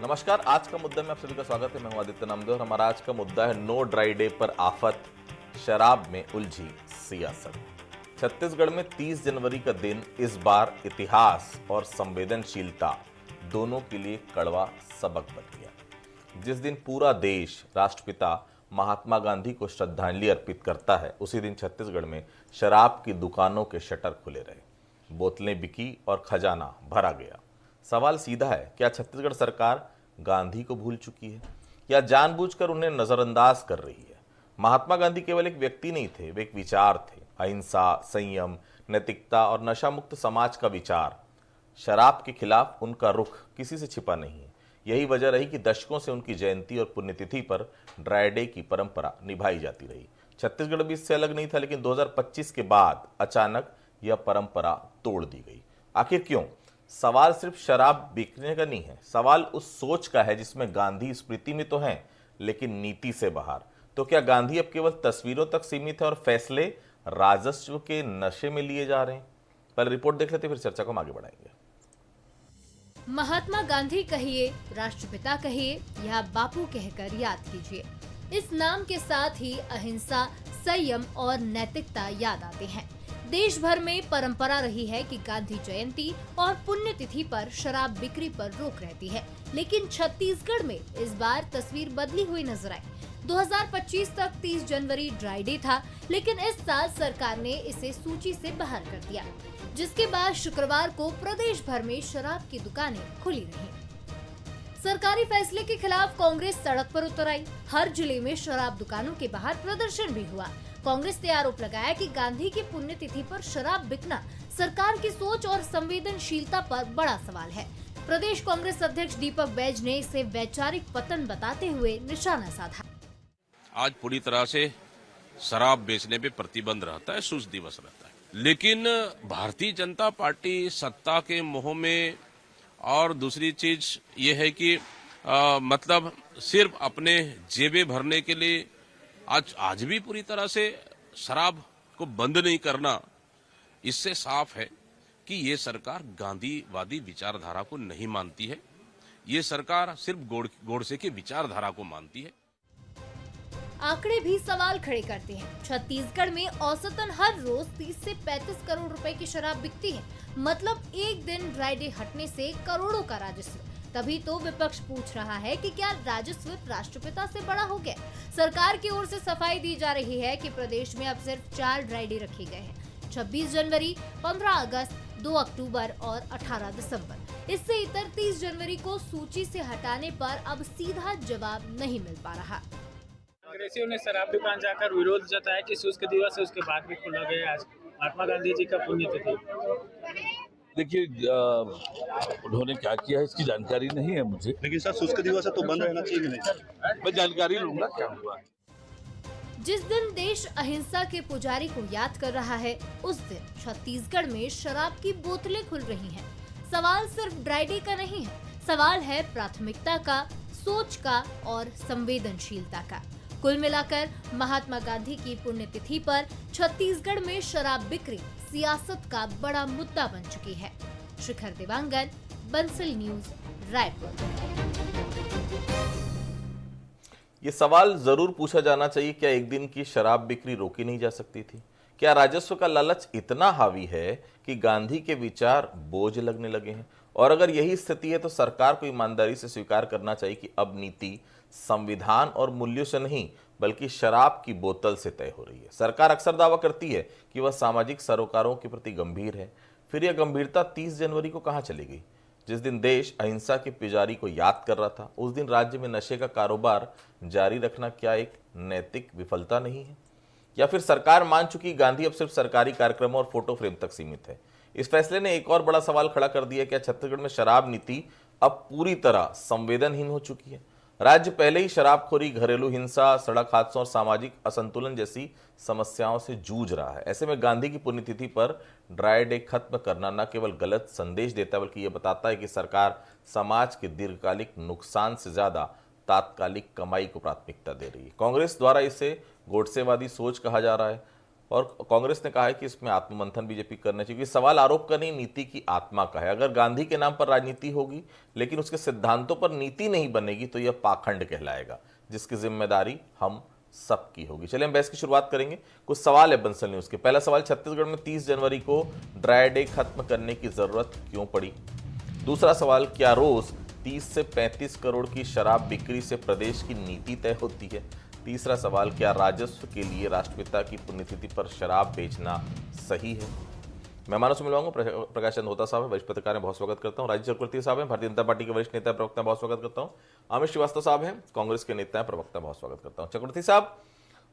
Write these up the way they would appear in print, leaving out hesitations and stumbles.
नमस्कार। आज का मुद्दा में आप सभी का स्वागत है। मैं हूं आदित्य नामदेव और हमारा आज का मुद्दा है नो ड्राई डे पर आफत, शराब में उलझी सियासत। छत्तीसगढ़ में 30 जनवरी का दिन इस बार इतिहास और संवेदनशीलता दोनों के लिए कड़वा सबक बन गया। जिस दिन पूरा देश राष्ट्रपिता महात्मा गांधी को श्रद्धांजलि अर्पित करता है, उसी दिन छत्तीसगढ़ में शराब की दुकानों के शटर खुले रहे, बोतलें बिकी और खजाना भरा गया। सवाल सीधा है, क्या छत्तीसगढ़ सरकार गांधी को भूल चुकी है या जानबूझकर उन्हें नजरअंदाज कर रही है? महात्मा गांधी केवल एक व्यक्ति नहीं थे, वे एक विचार थे। अहिंसा, संयम, नैतिकता और नशा मुक्त समाज का विचार। शराब के खिलाफ उनका रुख किसी से छिपा नहीं है। यही वजह रही कि दशकों से उनकी जयंती और पुण्यतिथि पर ड्राई डे की परंपरा निभाई जाती रही। छत्तीसगढ़ भी इससे अलग नहीं था, लेकिन 2025 के बाद अचानक यह परंपरा तोड़ दी गई। आखिर क्यों? सवाल सिर्फ शराब बिकने का नहीं है, सवाल उस सोच का है जिसमें गांधी स्मृति में तो हैं, लेकिन नीति से बाहर। तो क्या गांधी अब केवल तस्वीरों तक सीमित है और फैसले राजस्व के नशे में लिए जा रहे हैं? पहले रिपोर्ट देख लेते, फिर चर्चा को हम आगे बढ़ाएंगे। महात्मा गांधी कहिए, राष्ट्रपिता कहिए या बापू कहकर याद कीजिए, इस नाम के साथ ही अहिंसा, संयम और नैतिकता याद आते हैं। देश भर में परंपरा रही है कि गांधी जयंती और पुण्यतिथि पर शराब बिक्री पर रोक रहती है, लेकिन छत्तीसगढ़ में इस बार तस्वीर बदली हुई नजर आई। 2025 तक 30 जनवरी ड्राई डे था, लेकिन इस साल सरकार ने इसे सूची से बाहर कर दिया, जिसके बाद शुक्रवार को प्रदेश भर में शराब की दुकानें खुली रहीं। सरकारी फैसले के खिलाफ कांग्रेस सड़क पर उतर आई। हर जिले में शराब दुकानों के बाहर प्रदर्शन भी हुआ। कांग्रेस ने आरोप लगाया कि गांधी की पुण्यतिथि पर शराब बिकना सरकार की सोच और संवेदनशीलता पर बड़ा सवाल है। प्रदेश कांग्रेस अध्यक्ष दीपक बैज ने इसे वैचारिक पतन बताते हुए निशाना साधा। आज पूरी तरह से शराब बेचने पे प्रतिबंध रहता है, सूच दिवस रहता है, लेकिन भारतीय जनता पार्टी सत्ता के मोह में, और दूसरी चीज ये है कि मतलब सिर्फ अपने जेबें भरने के लिए आज भी पूरी तरह से शराब को बंद नहीं करना, इससे साफ है कि ये सरकार गांधीवादी विचारधारा को नहीं मानती है। ये सरकार सिर्फ गोडसे की विचारधारा को मानती है। आंकड़े भी सवाल खड़े करते हैं। छत्तीसगढ़ में औसतन हर रोज 30 से 35 करोड़ रुपए की शराब बिकती है, मतलब एक दिन ड्राई डे हटने से करोड़ों का राजस्व। तभी तो विपक्ष पूछ रहा है कि क्या राजस्व राष्ट्रपिता से बड़ा हो गया? सरकार की ओर से सफाई दी जा रही है कि प्रदेश में अब सिर्फ 4 ड्राई डे रखे गए हैं, 26 जनवरी, 15 अगस्त, 2 अक्टूबर और 18 दिसंबर। इससे इतर 30 जनवरी को सूची से हटाने पर अब सीधा जवाब नहीं मिल पा रहा। कांग्रेसियों ने शराब दुकान जाकर विरोध जताया कि शुष्क दिवस है, उसके बाद भी खुला गया। आज महात्मा गांधी जी का पुण्यतिथि। देखिए, उन्होंने क्या किया है इसकी जानकारी नहीं है मुझे, लेकिन सर शुष्क दिवस है तो बंद रहना चाहिए कि नहीं? मैं जानकारी लूंगा क्या हुआ। जिस दिन देश अहिंसा के पुजारी को याद कर रहा है, उस दिन छत्तीसगढ़ में शराब की बोतलें खुल रही हैं। सवाल सिर्फ ड्राई डे का नहीं है, सवाल है प्राथमिकता का, सोच का और संवेदनशीलता का। कुल मिलाकर महात्मा गांधी की पुण्यतिथि पर छत्तीसगढ़ में शराब बिक्री सियासत का बड़ा मुद्दा बन चुकी है। शिखर देवांगन, बंसल न्यूज, रायपुर। ये सवाल जरूर पूछा जाना चाहिए, क्या एक दिन की शराब बिक्री रोकी नहीं जा सकती थी? क्या राजस्व का लालच इतना हावी है कि गांधी के विचार बोझ लगने लगे हैं? और अगर यही स्थिति है तो सरकार को ईमानदारी से स्वीकार करना चाहिए कि अब नीति संविधान और मूल्यों से नहीं, बल्कि शराब की बोतल से तय हो रही है। सरकार अक्सर दावा करती है कि वह सामाजिक सरोकारों के प्रति गंभीर है, फिर यह गंभीरता 30 जनवरी को कहां चली गई? जिस दिन देश अहिंसा के पुजारी को याद कर रहा था, उस दिन राज्य में नशे का कारोबार जारी रखना क्या एक नैतिक विफलता नहीं है? या फिर सरकार मान चुकी गांधी अब सिर्फ सरकारी कार्यक्रमों और फोटो फ्रेम तक सीमित है? इस फैसले ने एक और बड़ा सवाल खड़ा कर दिया, क्या छत्तीसगढ़ में शराब नीति अब पूरी तरह संवेदनहीन हो चुकी है? राज्य पहले ही शराबखोरी, घरेलू हिंसा, सड़क हादसों और सामाजिक असंतुलन जैसी समस्याओं से जूझ रहा है। ऐसे में गांधी की पुण्यतिथि पर ड्राई डे खत्म करना न केवल गलत संदेश देता है, बल्कि यह बताता है कि सरकार समाज के दीर्घकालिक नुकसान से ज्यादा तात्कालिक कमाई को प्राथमिकता दे रही है। कांग्रेस द्वारा इसे गोडसेवादी सोच कहा जा रहा है। और कांग्रेस ने कहा है कि इसमें आत्ममंथन बीजेपी करना चाहिए, क्योंकि सवाल आरोप का नहीं, नीति की आत्मा का है। अगर गांधी के नाम पर राजनीति होगी लेकिन उसके सिद्धांतों पर नीति नहीं बनेगी तो यह पाखंड कहलाएगा, जिसकी जिम्मेदारी हम सबकी होगी। चलिए हम बहस की शुरुआत करेंगे। कुछ सवाल है बंसल न्यूज के। पहला सवाल, छत्तीसगढ़ में 30 जनवरी को ड्राई डे खत्म करने की जरूरत क्यों पड़ी? दूसरा सवाल, क्या रोज 30 से 35 करोड़ की शराब बिक्री से प्रदेश की नीति तय होती है? तीसरा सवाल, क्या राजस्व के लिए राष्ट्रपिता की पुण्यतिथि पर शराब बेचना सही है? मेहमानों से मिलवाऊंगा। प्रकाश चंद होता साहब है, वरिष्ठ पत्रकार हैं, बहुत स्वागत करता हूं। राजीव चक्रवर्ती साहब हैं, भारतीय जनता पार्टी के वरिष्ठ नेता प्रवक्ता, बहुत स्वागत करता हूं। अमित श्रीवास्तव साहब हैं, कांग्रेस के नेता हैं, प्रवक्ता, बहुत स्वागत करता हूं। चक्रवर्ती साहब,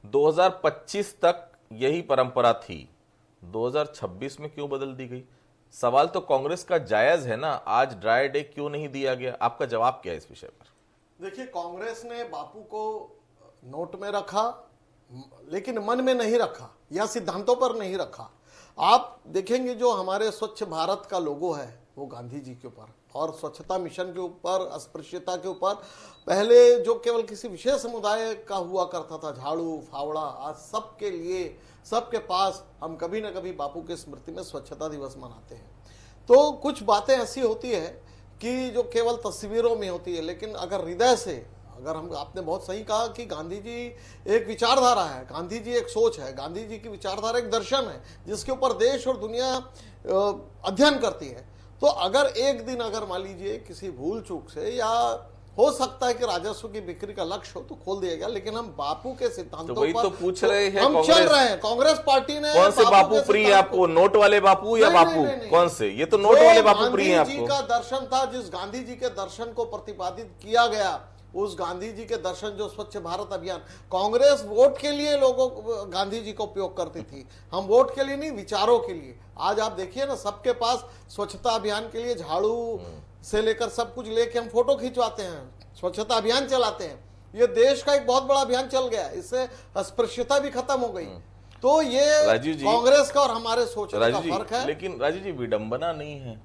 2025 तक यही परंपरा थी, 2026 में क्यों बदल दी गई? सवाल तो कांग्रेस का जायज है ना, आज ड्राई डे क्यों नहीं दिया गया? आपका जवाब क्या है इस विषय पर? देखिए, कांग्रेस ने बापू को नोट में रखा लेकिन मन में नहीं रखा या सिद्धांतों पर नहीं रखा। आप देखेंगे जो हमारे स्वच्छ भारत का लोगो है वो गांधी जी के ऊपर और स्वच्छता मिशन के ऊपर, अस्पृश्यता के ऊपर, पहले जो केवल किसी विशेष समुदाय का हुआ करता था, झाड़ू फावड़ा, आज सबके लिए, सबके पास हम कभी ना कभी बापू की स्मृति में स्वच्छता दिवस मनाते हैं। तो कुछ बातें ऐसी होती है कि जो केवल तस्वीरों में होती है, लेकिन अगर हृदय से, अगर हम, आपने बहुत सही कहा कि गांधी जी एक विचारधारा है, गांधी जी एक सोच है, गांधी जी की विचारधारा एक दर्शन है जिसके ऊपर देश और दुनिया अध्ययन करती है। तो अगर एक दिन, अगर मान लीजिए किसी भूल चूक से, या हो सकता है कि राजस्व की बिक्री का लक्ष्य हो तो खोल दिया गया, लेकिन हम बापू के सिद्धांतों वही पर तो पूछ रहे हैं, हम चल रहे हैं। कांग्रेस पार्टी ने कौन से बापू प्रिय है आपको? नोट वाले बापू या बापू कौन से? ये तो नोट वाले बापू प्रिय है आपको। गांधी जी का दर्शन था, जिस गांधी जी के दर्शन को प्रतिपादित किया गया, उस गांधी जी के दर्शन, जो स्वच्छ भारत अभियान, कांग्रेस वोट के लिए लोगों गांधी जी का उपयोग करती थी, हम वोट के लिए नहीं, विचारों के लिए। आज आप देखिए ना, सबके पास स्वच्छता अभियान के लिए झाड़ू से लेकर सब कुछ लेके हम फोटो खिंचवाते हैं, स्वच्छता अभियान चलाते हैं। ये देश का एक बहुत बड़ा अभियान चल गया, इससे अस्पृश्यता भी खत्म हो गई। तो ये कांग्रेस का और हमारे सोचने का फर्क है। लेकिन राजीव जी, विडंबना नहीं है?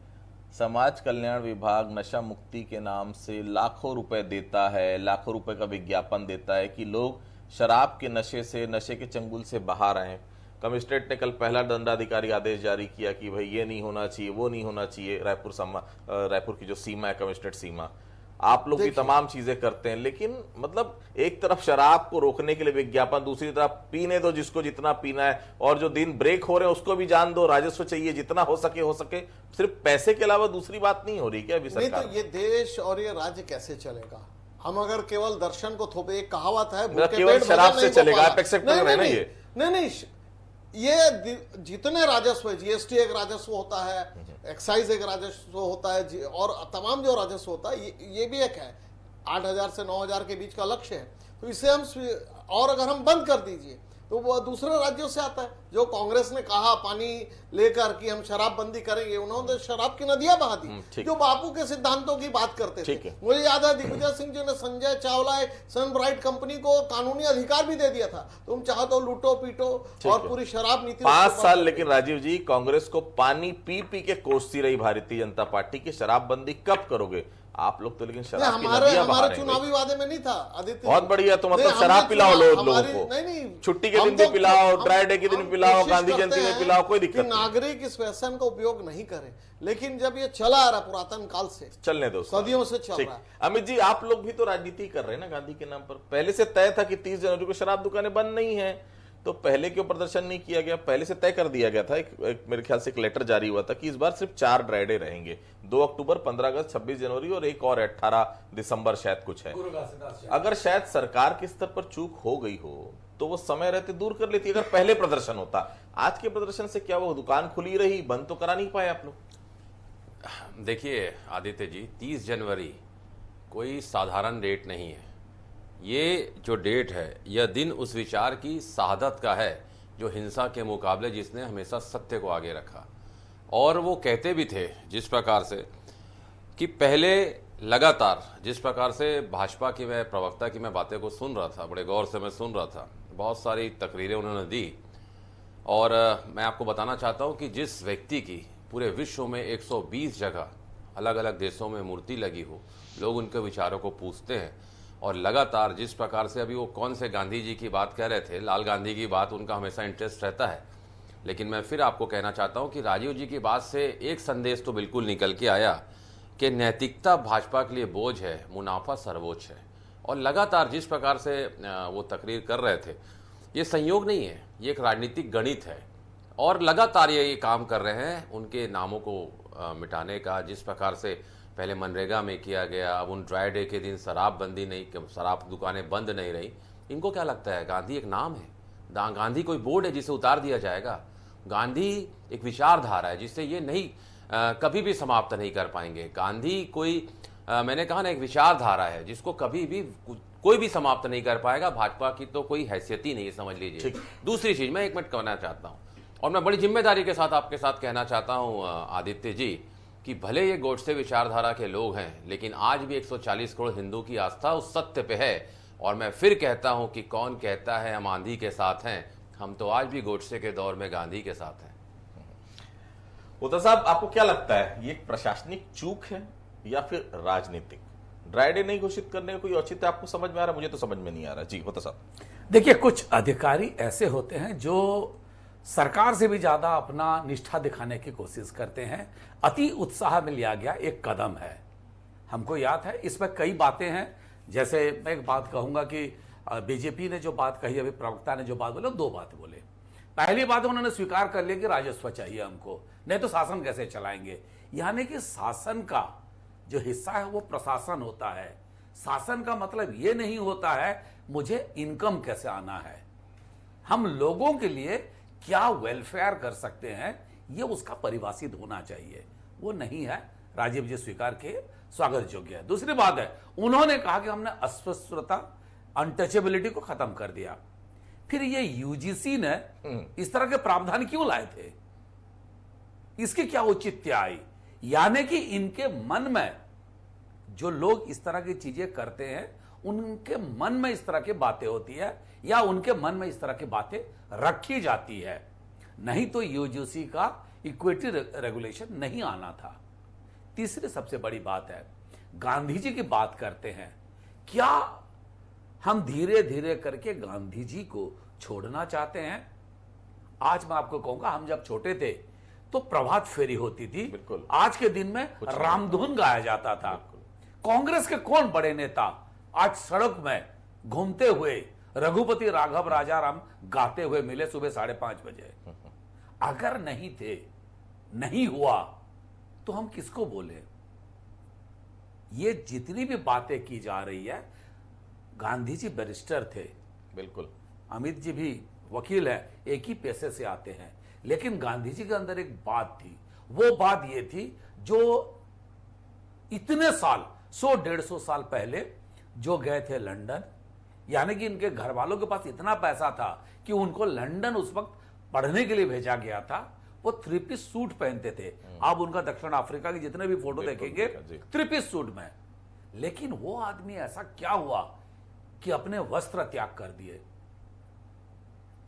समाज कल्याण विभाग नशा मुक्ति के नाम से लाखों रुपए देता है, लाखों रुपए का विज्ञापन देता है कि लोग शराब के नशे से, नशे के चंगुल से बाहर आए। कमिश्नरेट ने कल पहला दंडाधिकारी आदेश जारी किया कि भाई ये नहीं होना चाहिए, वो नहीं होना चाहिए। रायपुर की जो सीमा है, कमिश्नरेट सीमा, आप लोग भी तमाम चीजें करते हैं, लेकिन मतलब एक तरफ शराब को रोकने के लिए विज्ञापन, दूसरी तरफ पीने दो जिसको जितना पीना है, और जो दिन ब्रेक हो रहे हैं उसको भी जान दो, राजस्व चाहिए जितना हो सके। सिर्फ पैसे के अलावा दूसरी बात नहीं हो रही क्या अभी सरकार? नहीं तो ये देश और ये राज्य कैसे चलेगा? हम अगर केवल दर्शन को थोपे, एक कहावत है, केवल शराब से चलेगा, आप एक्सेप्ट कर रहे हैं ना? ये नहीं, ये जितने राजस्व है, जीएसटी एक राजस्व होता है, एक्साइज एक राजस्व होता है, और तमाम जो राजस्व होता है, ये भी एक है। 8,000 से 9,000 के बीच का लक्ष्य है। तो इसे हम, और अगर हम बंद कर दीजिए तो वो दूसरे राज्यों से आता है। जो कांग्रेस ने कहा पानी लेकर कि हम शराब बंदी करेंगे, उन्होंने शराब की नदियां बहा दी, जो बापू के सिद्धांतों की बात करते थे। मुझे याद है दिग्विजय सिंह जी ने संजय चावला सनब्राइट कंपनी को कानूनी अधिकार भी दे दिया था, तुम चाहो तो लूटो पीटो और पूरी शराब नीति 5 साल। लेकिन राजीव जी, कांग्रेस को पानी पी पी के कोसती रही भारतीय जनता पार्टी की शराबबंदी कब करोगे? आप लोग तो लेकिन शराब की नदियां बहा रहे हैं। चुनावी वादे में नहीं था आदित्य। बहुत बढ़िया। तो मतलब शराब पिलाओ लोगों को, छुट्टी के दिन भी पिलाओ, ड्राई डे के दिन भी पिलाओ, गांधी जयंती में पिलाओ, कोई दिक्कत नहीं। नागरिक इस फैशन का उपयोग नहीं करे, लेकिन जब ये चला आ रहा पुरातन काल से, चलने दो, सदियों से चल रहा है। अमित जी, आप लोग भी तो राजनीति कर रहे हैं ना गांधी के नाम पर। पहले से तय था कि 30 जनवरी को शराब दुकानें बंद नहीं है, तो पहले क्यों प्रदर्शन नहीं किया गया? पहले से तय कर दिया गया था, एक मेरे ख्याल से एक लेटर जारी हुआ था कि इस बार सिर्फ 4 ड्राई डे रहेंगे, 2 अक्टूबर, 15 अगस्त, 26 जनवरी और एक और 18 दिसंबर शायद कुछ है। अगर शायद सरकार के स्तर पर चूक हो गई हो तो वो समय रहते दूर कर लेती, अगर पहले प्रदर्शन होता। आज के प्रदर्शन से क्या वो दुकान खुली रही, बंद तो करा नहीं पाए आप लोग? देखिए आदित्य जी, 30 जनवरी कोई साधारण डेट नहीं है। ये जो डेट है, यह दिन उस विचार की शहादत का है जो हिंसा के मुकाबले जिसने हमेशा सत्य को आगे रखा। और वो कहते भी थे जिस प्रकार से कि पहले लगातार जिस प्रकार से भाजपा की, मैं प्रवक्ता की मैं बातें को सुन रहा था, बड़े गौर से मैं सुन रहा था, बहुत सारी तकरीरें उन्होंने दी। और मैं आपको बताना चाहता हूँ कि जिस व्यक्ति की पूरे विश्व में 120 जगह अलग अलग देशों में मूर्ति लगी हो, लोग उनके विचारों को पूछते हैं, और लगातार जिस प्रकार से अभी वो कौन से गांधी जी की बात कह रहे थे, लाल गांधी की बात, उनका हमेशा इंटरेस्ट रहता है। लेकिन मैं फिर आपको कहना चाहता हूं कि राजीव जी की बात से एक संदेश तो बिल्कुल निकल के आया कि नैतिकता भाजपा के लिए बोझ है, मुनाफा सर्वोच्च है। और लगातार जिस प्रकार से वो तकरीर कर रहे थे, ये संयोग नहीं है, ये एक राजनीतिक गणित है। और लगातार ये काम कर रहे हैं उनके नामों को मिटाने का। जिस प्रकार से पहले मनरेगा में किया गया, अब उन ड्राई डे के दिन शराबबंदी नहीं, शराब दुकानें बंद नहीं रही। इनको क्या लगता है गांधी एक नाम है? गांधी कोई बोर्ड है जिसे उतार दिया जाएगा? गांधी एक विचारधारा है जिससे ये नहीं कभी भी समाप्त नहीं कर पाएंगे। गांधी कोई मैंने कहा ना, एक विचारधारा है जिसको कभी भी कोई भी समाप्त नहीं कर पाएगा। भाजपा की तो कोई हैसियत ही नहीं है, समझ लीजिए। दूसरी चीज मैं एक मिनट कहना चाहता हूं, और मैं बड़ी जिम्मेदारी के साथ आपके साथ कहना चाहता हूं आदित्य जी, कि भले ये गोडसे विचारधारा के लोग हैं, लेकिन आज भी 140 करोड़ हिंदू की आस्था उस सत्य पे है। और मैं फिर कहता हूं कि कौन कहता है हम आंधी के साथ हैं, हम तो आज भी गोडसे के दौर में गांधी के साथ हैं। उद्धव साहब, आपको क्या लगता है, ये एक प्रशासनिक चूक है या फिर राजनीतिक? ड्राई डे नहीं घोषित करने का कोई औचित्य आपको समझ में आ रहा है? मुझे तो समझ में नहीं आ रहा। जी उद्धव साहब। देखिए, कुछ अधिकारी ऐसे होते हैं जो सरकार से भी ज्यादा अपना निष्ठा दिखाने की कोशिश करते हैं। अति उत्साह में लिया गया एक कदम है, हमको याद है। इसमें कई बातें हैं, जैसे मैं एक बात कहूंगा कि बीजेपी ने जो बात कही, अभी प्रवक्ता ने जो बात बोले, दो बातें बोले। पहली बात उन्होंने स्वीकार कर लिया कि राजस्व चाहिए हमको, नहीं तो शासन कैसे चलाएंगे। यानी कि शासन का जो हिस्सा है वो प्रशासन होता है। शासन का मतलब ये नहीं होता है मुझे इनकम कैसे आना है, हम लोगों के लिए क्या वेलफेयर कर सकते हैं, ये उसका परिभाषित होना चाहिए। वो नहीं है। राजीव जी स्वीकार किए, स्वागत योग्य है। दूसरी बात है, उन्होंने कहा कि हमने अस्पृश्यता, अनटचेबिलिटी को खत्म कर दिया। फिर ये यूजीसी ने इस तरह के प्रावधान क्यों लाए थे, इसकी क्या औचित्य आई? यानी कि इनके मन में जो लोग इस तरह की चीजें करते हैं, उनके मन में इस तरह की बातें होती है, या उनके मन में इस तरह की बातें रखी जाती है। नहीं तो यूजीसी का इक्विटी रेगुलेशन नहीं आना था। तीसरी सबसे बड़ी बात है, गांधी जी की बात करते हैं, क्या हम धीरे धीरे करके गांधी जी को छोड़ना चाहते हैं? आज मैं आपको कहूंगा, हम जब छोटे थे तो प्रभात फेरी होती थी, आज के दिन में रामधुन गाया जाता था। कांग्रेस के कौन बड़े नेता आज सड़क में घूमते हुए रघुपति राघव राजाराम गाते हुए मिले सुबह 5:30 बजे? अगर नहीं थे, नहीं हुआ, तो हम किसको बोले? ये जितनी भी बातें की जा रही है, गांधी जी बैरिस्टर थे, बिल्कुल, अमित जी भी वकील है, एक ही पेशे से आते हैं। लेकिन गांधी जी के अंदर एक बात थी, वो बात ये थी जो इतने साल, 100-150 साल पहले जो गए थे लंदन, यानी कि इनके घर वालों के पास इतना पैसा था कि उनको लंदन उस वक्त पढ़ने के लिए भेजा गया था। वो 3-पीस सूट पहनते थे। आप उनका दक्षिण अफ्रीका के जितने भी फोटो देखेंगे 3-पीस सूट में। लेकिन वो आदमी ऐसा क्या हुआ कि अपने वस्त्र त्याग कर दिए,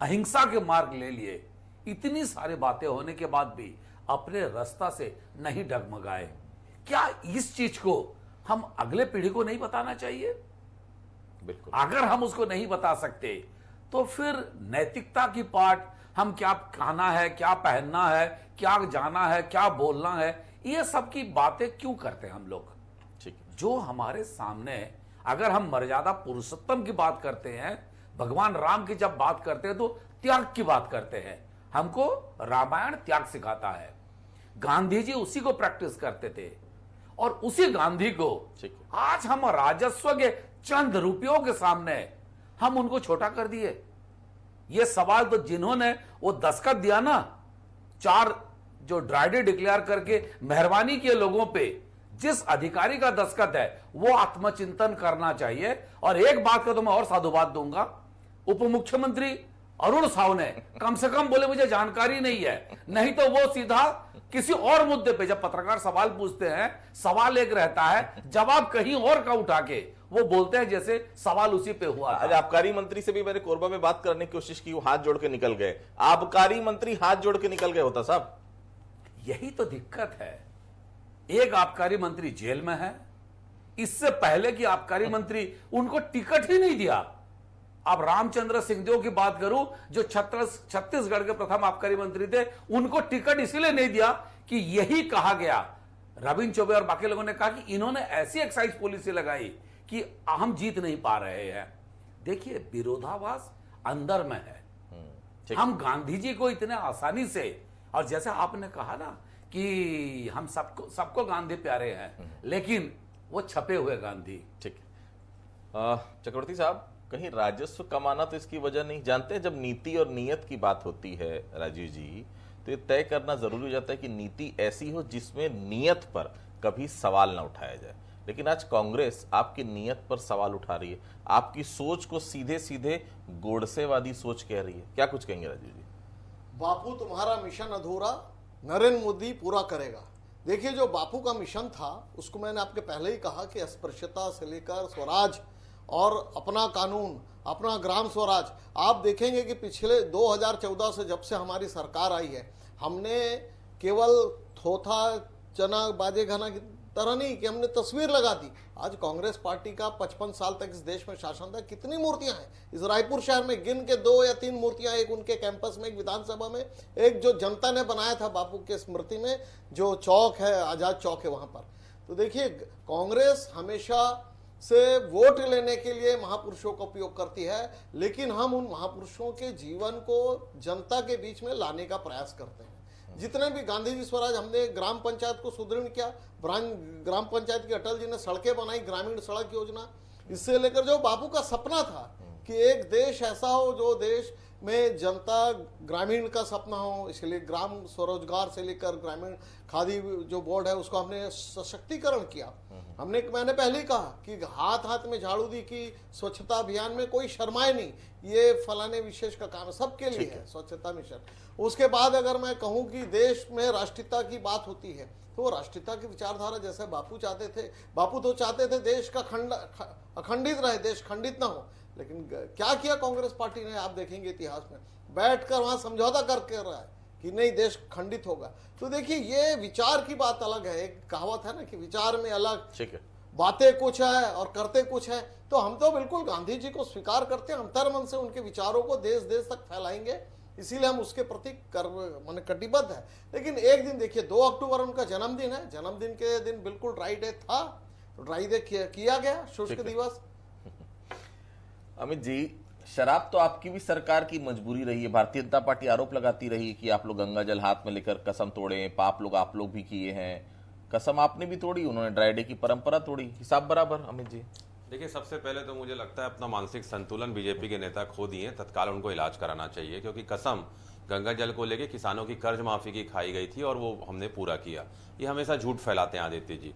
अहिंसा के मार्ग ले लिए। इतनी सारी बातें होने के बाद भी अपने रास्ता से नहीं डगमगाए। क्या इस चीज को हम अगले पीढ़ी को नहीं बताना चाहिए? बिल्कुल। अगर हम उसको नहीं बता सकते तो फिर नैतिकता की पाठ, हम क्या खाना है, क्या पहनना है, क्या जाना है, क्या बोलना है, ये सब की बातें क्यों करते हैं हम लोग? ठीक। जो हमारे सामने, अगर हम मर्यादा पुरुषोत्तम की बात करते हैं, भगवान राम की जब बात करते हैं तो त्याग की बात करते हैं। हमको रामायण त्याग सिखाता है। गांधी जी उसी को प्रैक्टिस करते थे, और उसी गांधी को आज हम राजस्व के चंद रुपयों के सामने हम उनको छोटा कर दिए। ये सवाल तो जिन्होंने वो दस्तखत दिया ना, 4 जो ड्राई डे डिक्लेयर करके मेहरबानी किए लोगों पे, जिस अधिकारी का दस्तखत है वो आत्मचिंतन करना चाहिए। और एक बात का तो मैं और साधुवाद दूंगा, उप मुख्यमंत्री अरुण साव ने कम से कम बोले मुझे जानकारी नहीं है, नहीं तो वो सीधा किसी और मुद्दे पे, जब पत्रकार सवाल पूछते हैं, सवाल एक रहता है, जवाब कहीं और का उठा के वो बोलते हैं जैसे सवाल उसी पे हुआ। आज आबकारी मंत्री से भी मैंने कोरबा में बात करने की कोशिश की, वो हाथ जोड़ के निकल गए। आबकारी मंत्री हाथ जोड़ के निकल गए होता साहब। यही तो दिक्कत है। एक आबकारी मंत्री जेल में है, इससे पहले की आबकारी मंत्री, उनको टिकट ही नहीं दिया। अब रामचंद्र सिंहदेव की बात करूं, जो छत्तीसगढ़ के प्रथम आबकारी मंत्री थे, उनको टिकट इसीलिए नहीं दिया कि यही कहा गया, रविंद्र चौबे और बाकी लोगों ने कहा कि इन्होंने ऐसी एक्साइज पॉलिसी लगाई कि हम जीत नहीं पा रहे हैं। देखिए, विरोधाभास अंदर में है। हम गांधी जी को इतने आसानी से, और जैसे आपने कहा ना कि हम सबको गांधी प्यारे हैं, लेकिन वो छपे हुए गांधी। ठीक है चक्रवर्ती साहब, कहीं राजस्व कमाना तो इसकी वजह नहीं? जानते हैं, जब नीति और नीयत की बात होती है राजीव जी, तो ये तय करना जरूरी हो जाता है कि नीति ऐसी हो जिसमें नीयत पर कभी सवाल ना उठाया जाए। लेकिन आज कांग्रेस आपकी नीयत पर सवाल उठा रही है, आपकी सोच को सीधे सीधे गोडसेवादी सोच कह रही है। क्या कुछ कहेंगे राजीव जी? बापू तुम्हारा मिशन अधूरा, नरेंद्र मोदी पूरा करेगा। देखिए, जो बापू का मिशन था उसको मैंने आपके पहले ही कहा कि अस्पृश्यता से लेकर स्वराज और अपना कानून, अपना ग्राम स्वराज। आप देखेंगे कि पिछले 2014 से जब से हमारी सरकार आई है, हमने केवल थोथा चना बाजे घना की तरह नहीं कि हमने तस्वीर लगा दी। आज कांग्रेस पार्टी का 55 साल तक इस देश में शासन था। कितनी मूर्तियां हैं इस रायपुर शहर में, गिन के 2 या 3 मूर्तियां, एक उनके कैंपस में, एक विधानसभा में, एक जो जनता ने बनाया था बापू के स्मृति में जो चौक है, आजाद चौक है, वहां पर। तो देखिए, कांग्रेस हमेशा से वोट लेने के लिए महापुरुषों का उपयोग करती है, लेकिन हम उन महापुरुषों के जीवन को जनता के बीच में लाने का प्रयास करते हैं। जितने भी गांधी जी स्वराज, हमने ग्राम पंचायत को सुदृढ़ किया, ग्राम पंचायत की अटल जी ने सड़कें बनाई, ग्रामीण सड़क योजना, इससे लेकर जो बापू का सपना था कि एक देश ऐसा हो जो देश में जनता ग्रामीण का सपना हो, इसलिए ग्राम स्वरोजगार से लेकर ग्रामीण खादी जो बोर्ड है उसको हमने सशक्तिकरण किया। हमने, मैंने पहले ही कहा कि हाथ हाथ में झाड़ू दी कि स्वच्छता अभियान में कोई शर्माए नहीं, ये फलाने विशेष का काम है, सबके लिए है स्वच्छता मिशन। उसके बाद अगर मैं कहूं कि देश में राष्ट्रीयता की बात होती है, तो राष्ट्रीयता की विचारधारा जैसे बापू चाहते थे, बापू तो चाहते थे देश का अखंडित रहे, देश खंडित ना हो। लेकिन क्या किया कांग्रेस पार्टी ने, आप देखेंगे इतिहास में, बैठकर वहां समझौता करके रहा है कि नहीं देश खंडित होगा। तो देखिए, ये विचार की बात अलग है। एक कहावत है ना कि विचार में अलग, ठीक है, बातें कुछ है और करते कुछ है। तो हम तो बिल्कुल गांधी जी को स्वीकार करते हैं, अंतर मन से उनके विचारों को देश देश तक फैलाएंगे, इसीलिए हम उसके प्रति माने कटिबद्ध है। लेकिन एक दिन देखिए, 2 अक्टूबर उनका जन्मदिन है, जन्मदिन के दिन बिल्कुल ड्राई डे था, ड्राई डे किया गया, शुष्क दिवस। अमित जी, शराब तो आपकी भी सरकार की मजबूरी रही है। भारतीय जनता पार्टी आरोप लगाती रही कि आप लोग गंगा जल हाथ में लेकर कसम तोड़े, पाप लोग आप लोग भी किए हैं। कसम आपने भी तोड़ी, उन्होंने ड्राई डे की परंपरा तोड़ी, हिसाब बराबर। अमित जी, देखिए, सबसे पहले तो मुझे लगता है अपना मानसिक संतुलन बीजेपी के नेता खो दिए, तत्काल उनको इलाज कराना चाहिए, क्योंकि कसम गंगा जल को लेके किसानों की कर्ज माफी की खाई गई थी और वो हमने पूरा किया। ये हमेशा झूठ फैलाते हैं आदित्य जी।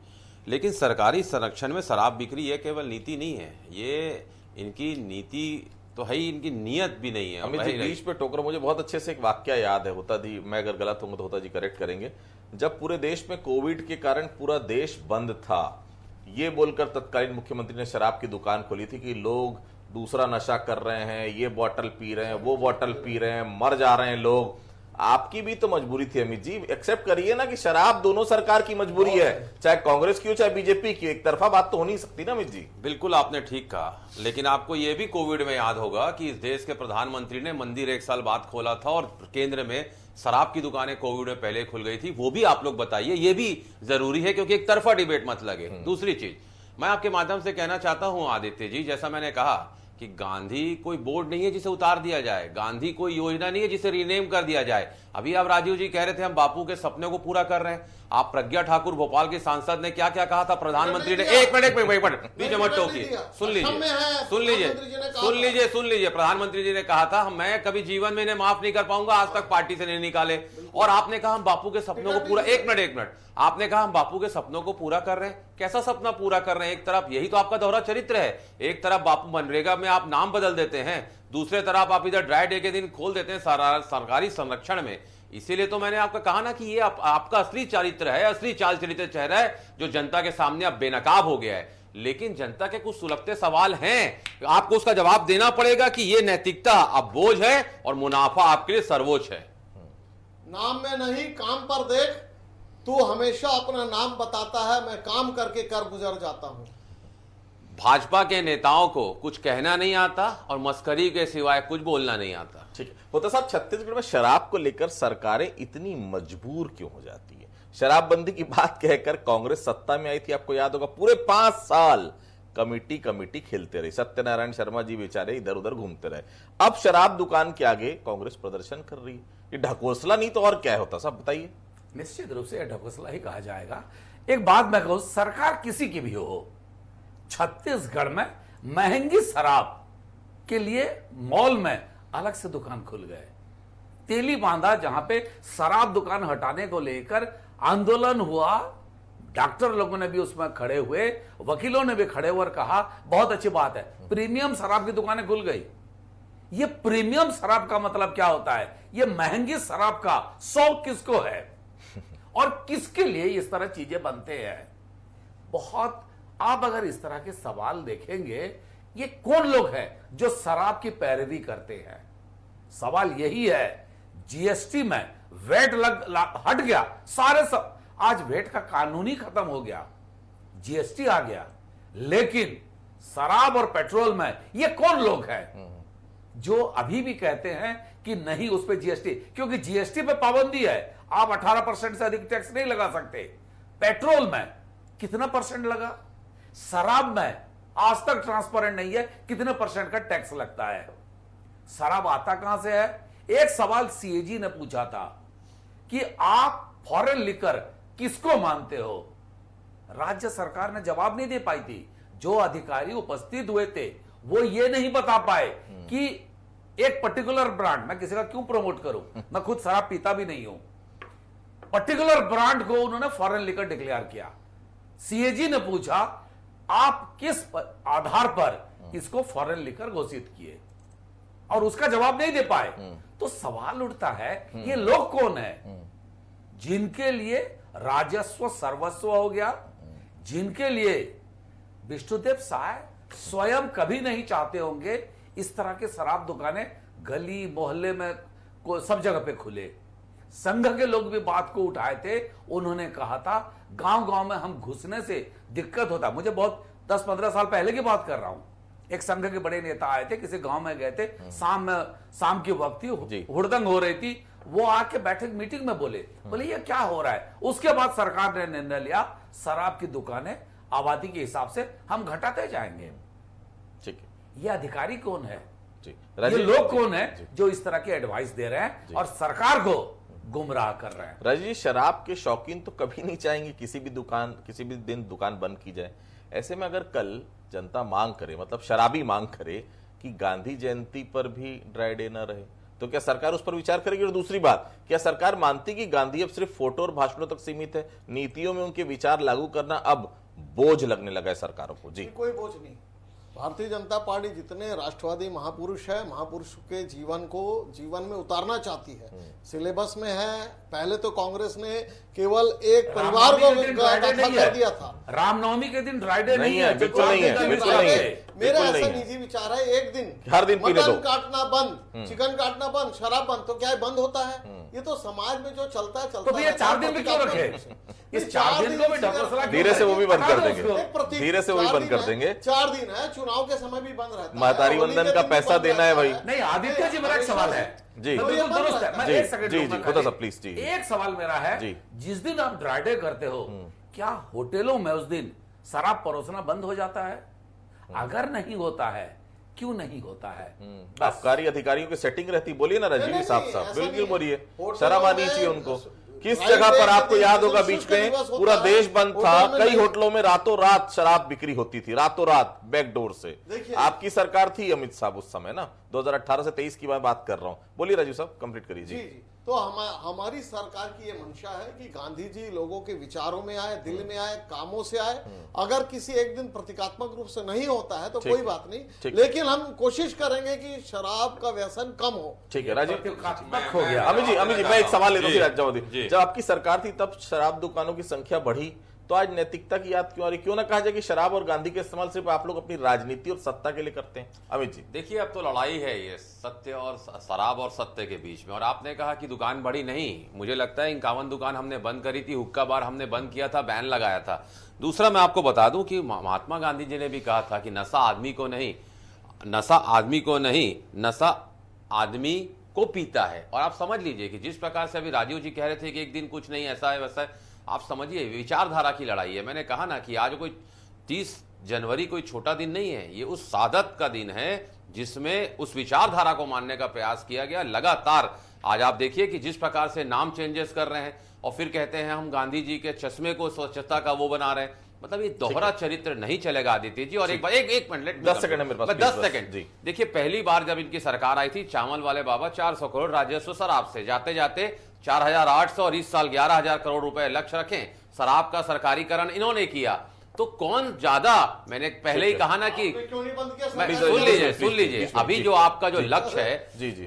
लेकिन सरकारी संरक्षण में शराब बिक्री ये केवल नीति नहीं है, ये इनकी नीति तो है ही, इनकी नियत भी नहीं है। अमित जी, बीच पे टोकर, मुझे बहुत अच्छे से एक वाक्य याद है, होता जी, मैं अगर गलत हूं तो होता जी करेक्ट करेंगे। जब पूरे देश में कोविड के कारण पूरा देश बंद था, ये बोलकर तत्कालीन मुख्यमंत्री ने शराब की दुकान खोली थी कि लोग दूसरा नशा कर रहे हैं, ये बॉटल पी रहे हैं, वो बॉटल पी रहे हैं, मर जा रहे हैं लोग। आपकी भी तो मजबूरी थी अमित जी, एक्सेप्ट करिए ना कि शराब दोनों सरकार की मजबूरी है, चाहे कांग्रेस की हो चाहे बीजेपी की। एक तरफा बात तो हो नहीं सकती ना अमित जी। बिल्कुल, आपने ठीक कहा। लेकिन आपको यह भी कोविड में याद होगा कि इस देश के प्रधानमंत्री ने मंदिर 1 साल बाद खोला था और केंद्र में शराब की दुकानें कोविड में पहले खुल गई थी। वो भी आप लोग बताइए, ये भी जरूरी है, क्योंकि एक तरफा डिबेट मत लगे। दूसरी चीज मैं आपके माध्यम से कहना चाहता हूं आदित्य जी, जैसा मैंने कहा कि गांधी कोई बोर्ड नहीं है जिसे उतार दिया जाए, गांधी कोई योजना नहीं है जिसे रीनेम कर दिया जाए। अभी आप राजीव जी कह रहे थे हम बापू के सपने को पूरा कर रहे हैं। आप प्रज्ञा ठाकुर भोपाल के सांसद ने क्या क्या कहा था, प्रधानमंत्री ने, एक मिनट बीच मत टोकिए, सुन लीजिए, प्रधानमंत्री जी ने कहा था मैं कभी जीवन में इन्हें माफ नहीं कर पाऊंगा, आज तक पार्टी से नहीं निकाले। और आपने कहा हम बापू के सपनों को पूरा, एक मिनट, आपने कहा हम बापू के सपनों को पूरा कर रहे हैं। कैसा सपना पूरा कर रहे हैं? एक तरफ यही तो आपका दोहरा चरित्र है, एक तरफ बापू मनरेगा में आप नाम बदल देते हैं, दूसरे तरफ आप इधर ड्राई डे के दिन खोल देते हैं सरकारी संरक्षण में। इसीलिए तो मैंने आपका कहा ना कि ये आपका असली चरित्र है, असली चाल चरित्र चेहरा है, जो जनता के सामने अब बेनकाब हो गया है। लेकिन जनता के कुछ सुलगते सवाल हैं, आपको उसका जवाब देना पड़ेगा कि ये नैतिकता अब बोझ है और मुनाफा आपके लिए सर्वोच्च है। नाम में नहीं, काम पर देख, तू हमेशा अपना नाम बताता है, मैं काम करके कर गुजर जाता हूं। भाजपा के नेताओं को कुछ कहना नहीं आता और मस्करी के सिवाय कुछ बोलना नहीं आता। ठीक है होता साहब, छत्तीसगढ़ में शराब को लेकर सरकारें इतनी मजबूर क्यों हो जाती है? शराबबंदी की बात कहकर कांग्रेस सत्ता में आई थी, आपको याद होगा, पूरे 5 साल कमेटी खेलते रही, सत्यनारायण शर्मा जी बेचारे इधर उधर घूमते रहे। अब शराब दुकान के आगे कांग्रेस प्रदर्शन कर रही है, ये ढकोसला नहीं तो और क्या होता साहब, बताइए। निश्चित रूप से ढकोसला ही कहा जाएगा। एक बात मैं कहूं, सरकार किसी की भी हो, छत्तीसगढ़ में महंगी शराब के लिए मॉल में अलग से दुकान खुल गए। तेली बांधा जहां पे शराब दुकान हटाने को लेकर आंदोलन हुआ, डॉक्टर लोगों ने भी उसमें खड़े हुए, वकीलों ने भी खड़े हुए और कहा बहुत अच्छी बात है, प्रीमियम शराब की दुकानें खुल गई। ये प्रीमियम शराब का मतलब क्या होता है? ये महंगी शराब का शौक किसको है और किसके लिए इस तरह चीजें बनते हैं? बहुत आप अगर इस तरह के सवाल देखेंगे, ये कौन लोग हैं जो शराब की पैरवी करते हैं? सवाल यही है, जीएसटी में वेट हट गया, सारे सब आज वेट का कानून ही खत्म हो गया, जीएसटी आ गया, लेकिन शराब और पेट्रोल में ये कौन लोग हैं जो अभी भी कहते हैं कि नहीं उस पर जीएसटी, क्योंकि जीएसटी पे पाबंदी है, आप 18% से अधिक टैक्स नहीं लगा सकते। पेट्रोल में कितना परसेंट लगा? शराब में आज तक ट्रांसपेरेंट नहीं है कितने परसेंट का टैक्स लगता है। शराब आता कहां से है? एक सवाल सीएजी ने पूछा था कि आप फॉरेन लिकर किसको मानते हो? राज्य सरकार ने जवाब नहीं दे पाई थी। जो अधिकारी उपस्थित हुए थे वो ये नहीं बता पाए कि एक पर्टिकुलर ब्रांड, मैं किसी का क्यों प्रमोट करूं, मैं खुद शराब पीता भी नहीं हूं, पर्टिकुलर ब्रांड को उन्होंने फॉरेन लिकर डिक्लेयर किया। सीएजी ने पूछा आप किस आधार पर इसको फॉरेन लिकर घोषित किए, और उसका जवाब नहीं दे पाए। तो सवाल उठता है ये लोग कौन है जिनके लिए राजस्व सर्वस्व हो गया, जिनके लिए विष्णुदेव साय स्वयं कभी नहीं चाहते होंगे इस तरह के शराब दुकानें गली मोहल्ले में को सब जगह पे खुले। संघ के लोग भी बात को उठाए थे, उन्होंने कहा था गांव गांव में हम घुसने से दिक्कत होता। मुझे बहुत 10-15 साल पहले की बात कर रहा हूं, एक संघ के बड़े नेता आए थे, किसी गांव में गए थे, शाम की वक्त थी, हुड़दंग हो रही थी, वो आके बैठक मीटिंग में बोले ये क्या हो रहा है? उसके बाद सरकार ने निर्णय लिया शराब की दुकानें आबादी के हिसाब से हम घटाते जाएंगे। ठीक है, ये अधिकारी कौन है? ये लोग कौन है जो इस तरह की एडवाइस दे रहे हैं और सरकार को गुमराह कर रहे हैं? राजीव जी, शराब के शौकीन तो कभी नहीं चाहेंगे किसी भी दिन दुकान बंद की जाए। ऐसे में अगर कल जनता मांग करे, मतलब शराबी मांग करे कि गांधी जयंती पर भी ड्राई डे न रहे, तो क्या सरकार उस पर विचार करेगी? और दूसरी बात, क्या सरकार मानती कि गांधी अब सिर्फ फोटो और भाषणों तक सीमित है, नीतियों में उनके विचार लागू करना अब बोझ लगने लगा है सरकारों को? जी, कोई बोझ नहीं। भारतीय जनता पार्टी जितने राष्ट्रवादी महापुरुष है, महापुरुष के जीवन में उतारना चाहती है, सिलेबस में है। पहले तो कांग्रेस ने केवल एक परिवार को कर दिया था। रामनवमी के दिन ड्राई डे नहीं है, बिल्कुल नहीं है, बिल्कुल नहीं है। मेरा ऐसा निजी विचार है, एक दिन हर दिन पीने दो। मटन काटना बंद, चिकन काटना बंद, शराब बंद, तो क्या है बंद होता है? ये तो समाज में जो चलता है तो ये 4 दिन भी क्यों रखे? इस 4 दिन को भी ढकोसला धीरे से वो भी बंद कर देंगे, धीरे से वो भी बंद कर देंगे। 4 दिन है, चुनाव के समय भी बंद रहता है। महतारी वंदन का पैसा देना है भाई। नहीं आदित्य जी, मेरा एक सवाल है जी, बिल्कुल दुरुस्त है। मैं एक सेकंड प्लीज जी, एक सवाल मेरा है, जिस दिन आप ड्राई डे करते हो क्या होटलों में उस दिन शराब परोसना बंद हो जाता है? अगर नहीं होता है, क्यों नहीं होता है? आबकारी अधिकारियों की सेटिंग रहती। बोलिए ना राजीव साहब, बिल्कुल बोलिए, शर्म आनी चाहिए उनको। किस जगह पर आपको याद होगा बीच में पूरा देश बंद था, कई होटलों में रातों रात शराब बिक्री होती थी, रातों रात बैकडोर से। आपकी सरकार थी अमित साहब उस समय ना, 2018 से 23 की बात कर रहा हूं। बोलिए राजीव साहब, कंप्लीट करिए। जी, तो हमारी सरकार की ये मंशा है कि गांधी जी लोगों के विचारों में आए, दिल में आए, कामों से आए। अगर किसी एक दिन प्रतीकात्मक रूप से नहीं होता है तो कोई बात नहीं, लेकिन हम कोशिश करेंगे कि शराब का व्यसन कम हो। ठीक है राजीव, हो गया। अमित जी मैं एक सवाल लेता हूँ, जब आपकी सरकार थी तब शराब दुकानों की संख्या बढ़ी तो आज नैतिकता की याद क्यों आ रही? क्यों ना कहा जाए कि शराब और गांधी का इस्तेमाल सिर्फ आप लोग अपनी राजनीति और सत्ता के लिए करते हैं? अमित जी, देखिए, अब तो लड़ाई है ये सत्य और शराब और सत्य के बीच में। और आपने कहा कि दुकान बढ़ी नहीं, मुझे लगता है 51 दुकान हमने बंद करी थी, हुक्का बार हमने बंद किया था, बैन लगाया था। दूसरा, मैं आपको बता दूं कि महात्मा गांधी जी ने भी कहा था कि नशा आदमी को नहीं, नशा आदमी को पीता है। और आप समझ लीजिए कि जिस प्रकार से अभी राजीव जी कह रहे थे कि एक दिन कुछ नहीं, ऐसा है वैसा है, आप समझिए विचारधारा की लड़ाई है। मैंने कहा ना कि आज कोई 30 जनवरी कोई छोटा दिन नहीं है, ये उस सादत का दिन है जिसमें उस विचारधारा को मानने का प्रयास किया गया। लगातार आज आप देखिए कि जिस प्रकार से नाम चेंजेस कर रहे हैं और फिर कहते हैं हम गांधी जी के चश्मे को स्वच्छता का वो बना रहे हैं, मतलब ये दोहरा चरित्र नहीं चलेगा आदित्य जी। और एक मिनट 10 सेकंड है मेरे पास, 10 सेकंड जी। देखिए, पहली बार जब इनकी सरकार आई थी, चावल वाले बाबा 400 करोड़ राजस्व शराब से, जाते जाते 4800 और इस साल 11000 करोड़ रुपए लक्ष्य रखें। शराब का सरकारीकरण इन्होंने किया, तो कौन ज्यादा, मैंने पहले ही कहा ना कि सुन लीजिए अभी जो आपका जो लक्ष्य है जी जी,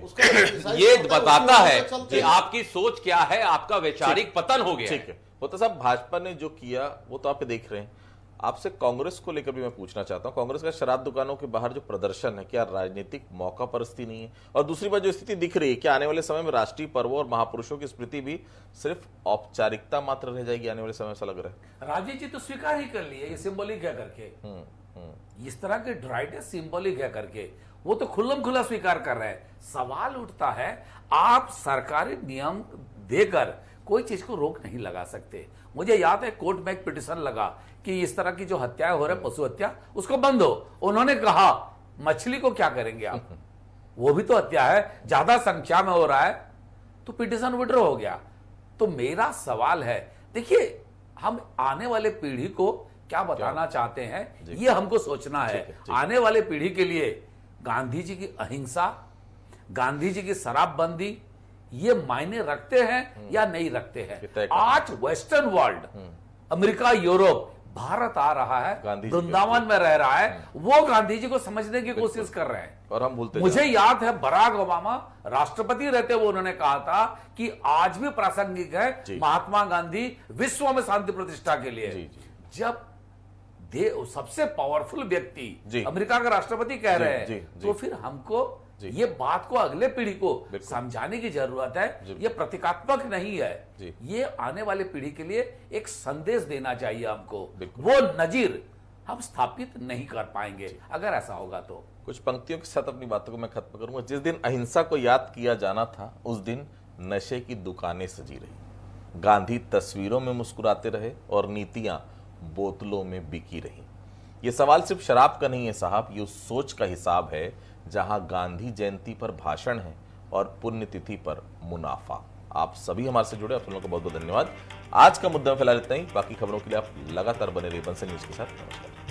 ये बताता है कि आपकी सोच क्या है, आपका वैचारिक पतन हो गया। ठीक है। होता साहब, भाजपा ने जो किया वो तो आप देख रहे हैं। आपसे कांग्रेस को लेकर भी मैं पूछना चाहता हूं, कांग्रेस का शराब दुकानों के बाहर जो प्रदर्शन है, क्या राजनीतिक मौका परस्ती नहीं है? और दूसरी बात जो स्थिति दिख रही है, क्या आने वाले समय में राष्ट्रीय पर्वों और महापुरुषों की स्मृति भी सिर्फ औपचारिकता मात्र रह जाएगी आने वाले समय, ऐसा लग रहा है? राजीव जी तो स्वीकार ही कर लिए, ये सिंबॉलिक है करके। इस तरह के ड्राइड है सिंबॉलिक है करके, वो तो खुल्लम खुला स्वीकार कर रहे हैं। सवाल उठता है, आप सरकारी नियम देकर कोई चीज को रोक नहीं लगा सकते। मुझे याद है कोर्ट में एक पिटीशन लगा कि इस तरह की जो हत्याएं हो रही है, पशु हत्या, उसको बंद हो। उन्होंने कहा मछली को क्या करेंगे आप, वो भी तो हत्या है, ज्यादा संख्या में हो रहा है, तो पिटीशन विड्रॉ हो गया। तो मेरा सवाल है, देखिए हम आने वाले पीढ़ी को क्या बताना चाहते हैं, ये हमको सोचना है। आने वाले पीढ़ी के लिए गांधी जी की अहिंसा, गांधी जी की शराबबंदी, ये मायने रखते हैं या नहीं रखते हैं? आज western world, America, Europe, Bharat आ रहा है, वृंदावन में रह रहा है, वो गांधी जी को समझने की कोशिश कर रहे हैं। और हम भूलते, मुझे याद है बराक ओबामा राष्ट्रपति रहते हुए उन्होंने कहा था कि आज भी प्रासंगिक है महात्मा गांधी विश्व में शांति प्रतिष्ठा के लिए। जब सबसे पावरफुल व्यक्ति अमेरिका का राष्ट्रपति कह रहे हैं, तो फिर हमको ये बात को अगले पीढ़ी को समझाने की जरूरत है। ये प्रतीकात्मक नहीं है, ये आने वाले पीढ़ी के लिए एक संदेश देना चाहिए हमको। वो नजीर हम स्थापित नहीं कर पाएंगे अगर ऐसा होगा तो। कुछ पंक्तियों के साथ अपनी बातों को मैं खत्म करूंगा। जिस दिन अहिंसा को याद किया जाना था, उस दिन नशे की दुकानें सजी रही, गांधी तस्वीरों में मुस्कुराते रहे और नीतियां बोतलों में बिकी रही। ये सवाल सिर्फ शराब का नहीं है साहब, ये उस सोच का हिसाब है जहां गांधी जयंती पर भाषण है और पुण्यतिथि पर मुनाफा। आप सभी हमारे से जुड़े, आप लोगों का बहुत बहुत धन्यवाद। आज का मुद्दा में फिलहाल इतना ही। बाकी खबरों के लिए आप लगातार बने रहिए बंसल न्यूज के साथ। नमस्कार।